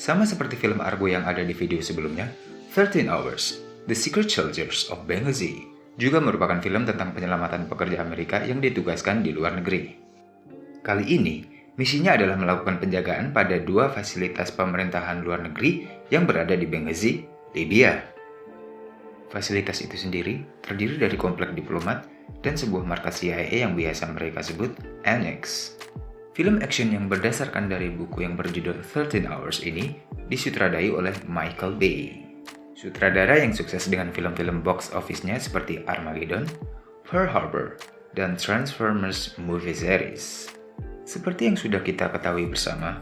Sama seperti film Argo yang ada di video sebelumnya, 13 Hours, The Secret Soldiers of Benghazi, juga merupakan film tentang penyelamatan pekerja Amerika yang ditugaskan di luar negeri. Kali ini, misinya adalah melakukan penjagaan pada dua fasilitas pemerintahan luar negeri yang berada di Benghazi, Libya. Fasilitas itu sendiri terdiri dari komplek diplomat dan sebuah markas CIA yang biasa mereka sebut Annex. Film action yang berdasarkan dari buku yang berjudul 13 Hours ini disutradai oleh Michael Bay. Sutradara yang sukses dengan film-film box office-nya seperti Armageddon, Pearl Harbor, dan Transformers movie series. Seperti yang sudah kita ketahui bersama,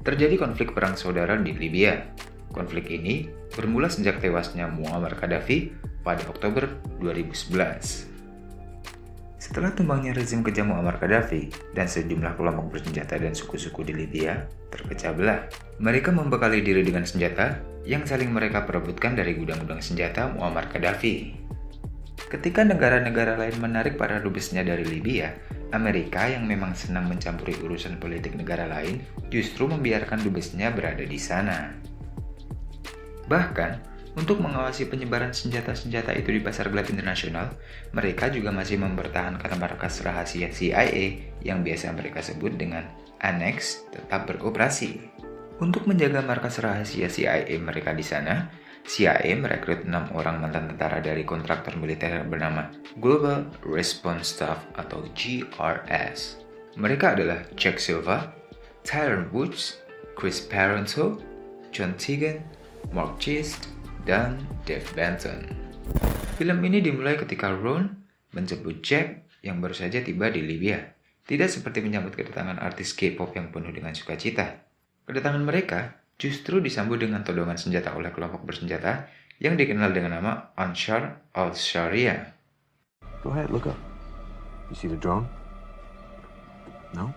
terjadi konflik perang saudara di Libya. Konflik ini bermula sejak tewasnya Muammar Gaddafi pada Oktober 2011. Setelah tumbangnya rezim kejam Muammar Gaddafi dan sejumlah kelompok bersenjata dan suku-suku di Libya terpecah belah, mereka membekali diri dengan senjata yang saling mereka perebutkan dari gudang-gudang senjata Muammar Gaddafi. Ketika negara-negara lain menarik para dubesnya dari Libya, Amerika yang memang senang mencampuri urusan politik negara lain justru membiarkan dubesnya berada di sana. Bahkan, untuk mengawasi penyebaran senjata-senjata itu di pasar gelap internasional, mereka juga masih mempertahankan markas rahasia CIA yang biasa mereka sebut dengan Annex tetap beroperasi. Untuk menjaga markas rahasia CIA mereka di sana, CIA merekrut 6 orang mantan tentara dari kontraktor militer bernama Global Response Staff atau GRS. Mereka adalah Jack Silva, Tyrone Woods, Chris Parenteau, John Tegan, Mark Chist, dan Dave Benton. Film ini dimulai ketika Ron menjemput Jack yang baru saja tiba di Libya. Tidak seperti menyambut kedatangan artis K-pop yang penuh dengan sukacita. Kedatangan mereka justru disambut dengan todongan senjata oleh kelompok bersenjata yang dikenal dengan nama Ansar al-Sharia. Go ahead, look up. You see the drone? No?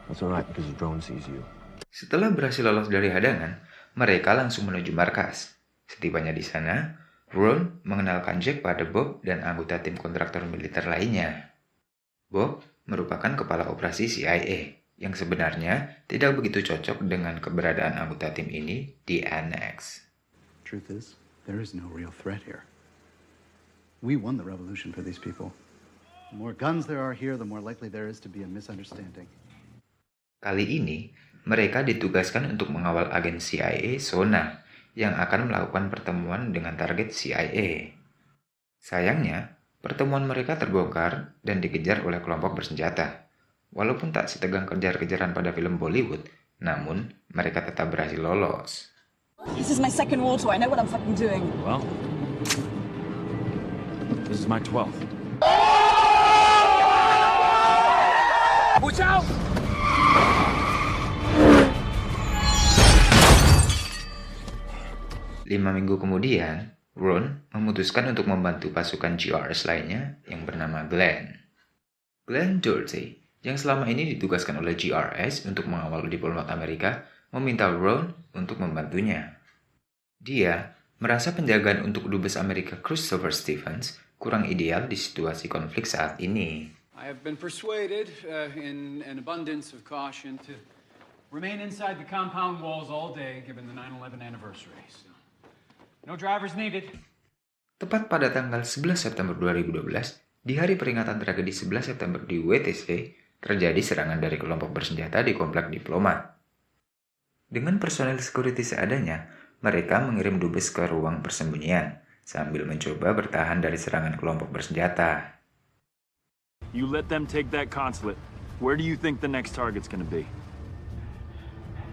That's alright because the drone sees you. Setelah berhasil lolos dari hadangan, mereka langsung menuju markas. Setibanya di sana, Ron mengenalkan Jack pada Bob dan anggota tim kontraktor militer lainnya. Bob merupakan kepala operasi CIA yang sebenarnya tidak begitu cocok dengan keberadaan anggota tim ini di Annex. Truth is, there is no real threat here. We won the revolution for these people. The more guns there are here, the more likely there is to be a misunderstanding. Kali ini, mereka ditugaskan untuk mengawal agen CIA Sona yang akan melakukan pertemuan dengan target CIA. Sayangnya, pertemuan mereka terbongkar dan dikejar oleh kelompok bersenjata. Walaupun tak setegang kejar-kejaran pada film Bollywood, namun mereka tetap berhasil lolos. This is my second war tour. I know what I'm fucking doing. Well, this is my 12th. Watch out! 5 minggu kemudian, Ron memutuskan untuk membantu pasukan GRS lainnya yang bernama Glenn. Glenn Doherty, yang selama ini ditugaskan oleh GRS untuk mengawal diplomat Amerika, meminta Ron untuk membantunya. Dia merasa penjagaan untuk dubes Amerika Christopher Stevens kurang ideal di situasi konflik saat ini. I have been persuaded, in an abundance of caution, to remain inside the compound walls all day, given the 9/11 anniversary. So, no drivers needed. Tepat pada tanggal 11 September 2012, di hari peringatan tragedi 11 September di WTC, terjadi serangan dari kelompok bersenjata di komplek diplomat. Dengan personel security seadanya, mereka mengirim dubes ke ruang persembunyian, sambil mencoba bertahan dari serangan kelompok bersenjata. You let them take that consulate. Where do you think the next target's gonna be?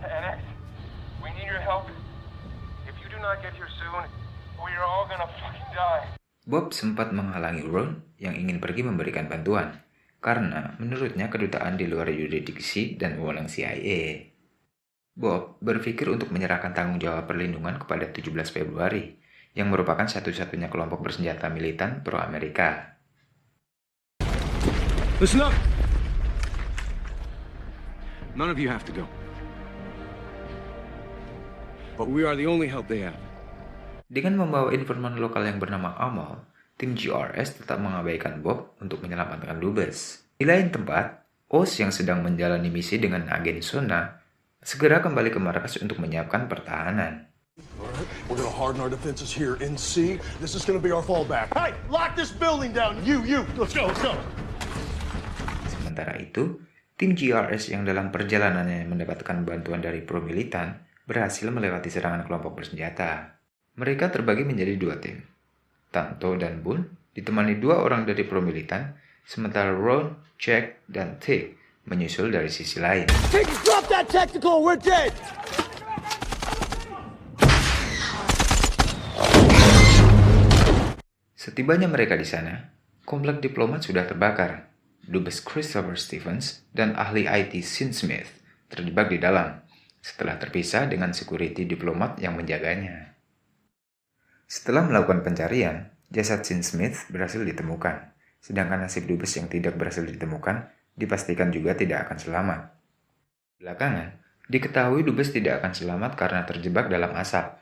Annex, we need your help. If you do not get here soon, we are all gonna fucking die. Bob sempat menghalangi Ron yang ingin pergi memberikan bantuan, karena menurutnya kedutaan di luar yurisdiksi dan wewenang CIA. Bob berpikir untuk menyerahkan tanggung jawab perlindungan kepada 17 Februari, yang merupakan satu-satunya kelompok bersenjata militan pro-Amerika. Listen up! None of you have to go. But we are the only help they have. Dengan membawa informan lokal yang bernama Amal, tim GRS tetap mengabaikan Bob untuk menyelamatkan dubes. Di lain tempat, Oz yang sedang menjalani misi dengan agen Sona segera kembali ke markas untuk menyiapkan pertahanan. We're gonna harden our defenses here in C. This is gonna be our fallback. Hey, lock this building down. You. Let's go. Sementara itu, tim GRS yang dalam perjalanannya mendapatkan bantuan dari pro-militan berhasil melewati serangan kelompok bersenjata. Mereka terbagi menjadi dua tim. Tanto dan Boone ditemani dua orang dari pro-militan, sementara Ron, Jack, dan Tig menyusul dari sisi lain. Drop that tactical. We're dead. Setibanya mereka di sana, komplek diplomat sudah terbakar. Dubes Christopher Stevens dan ahli IT Sean Smith terjebak di dalam setelah terpisah dengan security diplomat yang menjaganya. Setelah melakukan pencarian, jasad Sean Smith berhasil ditemukan, sedangkan nasib dubes yang tidak berhasil ditemukan dipastikan juga tidak akan selamat. Belakangan, diketahui dubes tidak akan selamat karena terjebak dalam asap.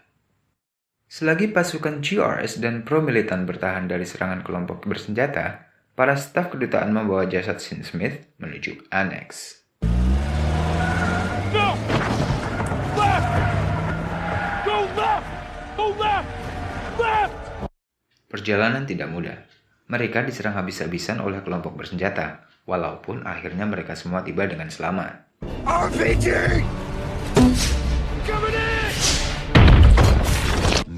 Selagi pasukan GRS dan pro-militan bertahan dari serangan kelompok bersenjata, para staf kedutaan membawa jasad Sean Smith menuju aneks. No! Left! Go left! Go left! Left! Perjalanan tidak mudah. Mereka diserang habis-habisan oleh kelompok bersenjata, walaupun akhirnya mereka semua tiba dengan selamat. RPG! Coming in!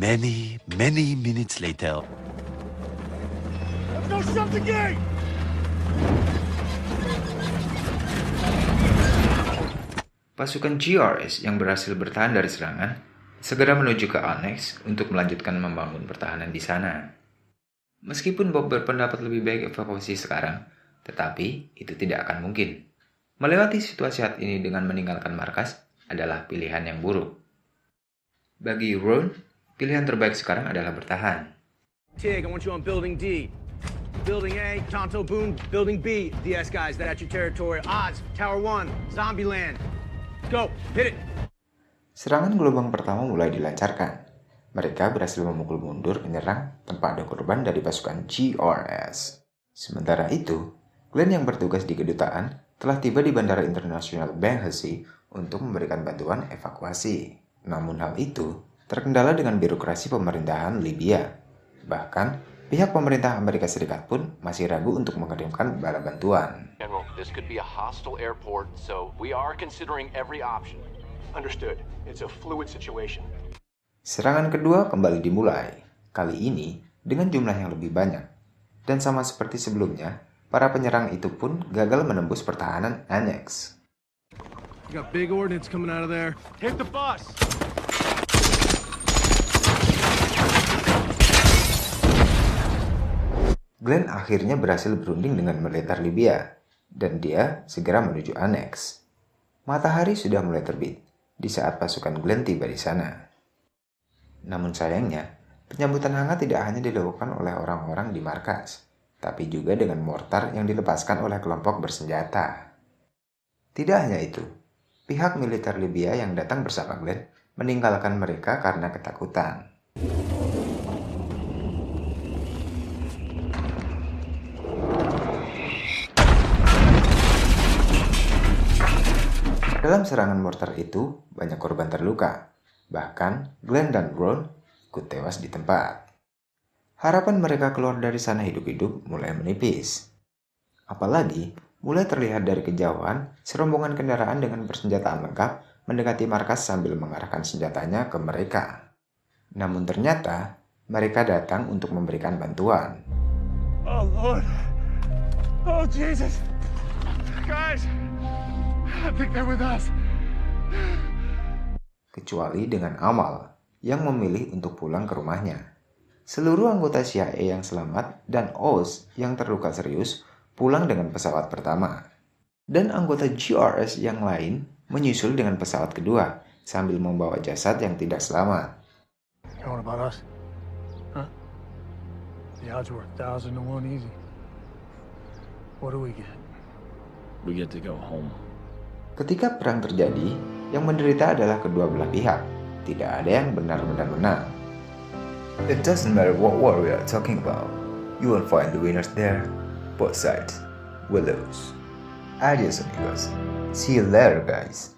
Many minutes later. Let's go shut the gate! Pasukan GRS yang berhasil bertahan dari serangan segera menuju ke aneks untuk melanjutkan membangun pertahanan di sana. Meskipun Bob berpendapat lebih baik evakuasi sekarang, tetapi itu tidak akan mungkin. Melewati situasi saat ini dengan meninggalkan markas adalah pilihan yang buruk. Bagi Ron, pilihan terbaik sekarang adalah bertahan. Tig, I want you on Building D. Building A, Tonto Boone. Building B, DS guys, that's your territory. Odds, Tower 1, Zombieland. Go, hit it! Serangan gelombang pertama mulai dilancarkan. Mereka berhasil memukul mundur penyerang tanpa ada korban dari pasukan GRS. Sementara itu, Glenn yang bertugas di kedutaan telah tiba di Bandara Internasional Benghazi untuk memberikan bantuan evakuasi. Namun hal itu terkendala dengan birokrasi pemerintahan Libya. Bahkan, pihak pemerintah Amerika Serikat pun masih ragu untuk mengirimkan bala bantuan. General, this could be a hostile airport, so we are considering every option. Understood. It's a fluid situation. Serangan kedua kembali dimulai, kali ini dengan jumlah yang lebih banyak. Dan sama seperti sebelumnya, para penyerang itu pun gagal menembus pertahanan aneks. You got big ordnance coming out of there. Hit the bus! Glenn akhirnya berhasil berunding dengan militer Libya, dan dia segera menuju aneks. Matahari sudah mulai terbit di saat pasukan Glenn tiba di sana. Namun sayangnya, penyambutan hangat tidak hanya dilakukan oleh orang-orang di markas, tapi juga dengan mortar yang dilepaskan oleh kelompok bersenjata. Tidak hanya itu, pihak militer Libya yang datang bersama Glenn meninggalkan mereka karena ketakutan. Dalam serangan mortar itu, banyak korban terluka. Bahkan, Glenn dan Ron ikut tewas di tempat. Harapan mereka keluar dari sana hidup-hidup mulai menipis. Apalagi, mulai terlihat dari kejauhan serombongan kendaraan dengan persenjataan lengkap mendekati markas sambil mengarahkan senjatanya ke mereka. Namun ternyata, mereka datang untuk memberikan bantuan. Oh, Lord. Oh, Jesus. Guys, I think they're with us. Kecuali dengan Amal yang memilih untuk pulang ke rumahnya. Seluruh anggota CIA yang selamat dan Oz yang terluka serius pulang dengan pesawat pertama. Dan anggota GRS yang lain menyusul dengan pesawat kedua sambil membawa jasad yang tidak selamat. You know what about us? Huh? The odds were 1,000 to 1 easy. What do we get? We get to go home. Ketika perang terjadi, yang menderita adalah kedua belah pihak. Tidak ada yang benar-benar menang. It doesn't matter what war we are talking about. You will find the winners there. Both sides will lose. Adios amigos. See you later guys.